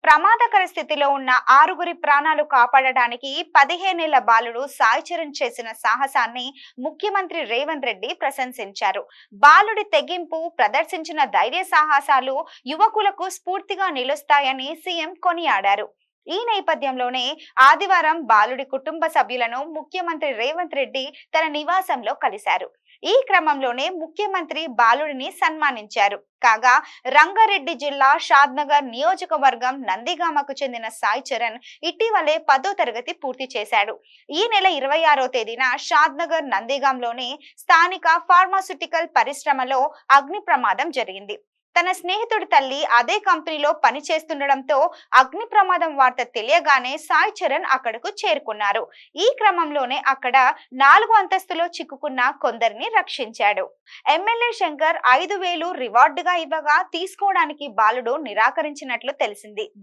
ప్రమాదకర స్థితిలో ఉన్న ఆరుగురి ప్రాణాలు కాపాడడానికి 15 ఏళ్ల బాలుడు సాయి చరణ్ చేసిన సాహసాన్ని ముఖ్యమంత్రి రేవంత్ రెడ్డి ప్రశంసించారు. బాలుడి తెగింపు, ప్రదర్శించిన ధైర్య సాహసాలు యువకులకు స్ఫూర్తిగా నిలుస్తాయని సీఎం కొనియాడారు. ఈ నేపథ్యంలోనే ఆదివారం బాలుడి కుటుంబ సభ్యులను ముఖ్యమంత్రి రేవంత్ రెడ్డి తన నివాసంలో కలిశారు. ఈ క్రమంలోనే ముఖ్యమంత్రి బాలుడిని సన్మానించారు. కాగా రంగారెడ్డి జిల్లా షాద్నగర్ నియోజకవర్గం నందిగామకు చెందిన సాయి చరణ్ ఇటీవలే 10వ తరగతి పూర్తి చేశాడు. ఈ నెల 26వ తేదీన షాద్నగర్ నందిగాంలోని స్థానిక ఫార్మాస్యూటికల్ పరిశ్రమలో అగ్ని ప్రమాదం జరిగింది. తన స్నేహితుడి తల్లి అదే కంపెనీలో పనిచేస్తుండటంతో అగ్ని ప్రమాదం వార్త తెలియగానే సాయి చరణ్ అక్కడకు చేరుకున్నారు. ఈ క్రమంలోనే అక్కడ 4వ అంతస్తులో చిక్కుకున్న కొందరిని రక్షించాడు. ఎమ్మెల్యే శంకర్ 5,000 రివార్డుగా ఇవ్వగా తీసుకోవడానికి బాలుడు నిరాకరించినట్లు తెలిసింది.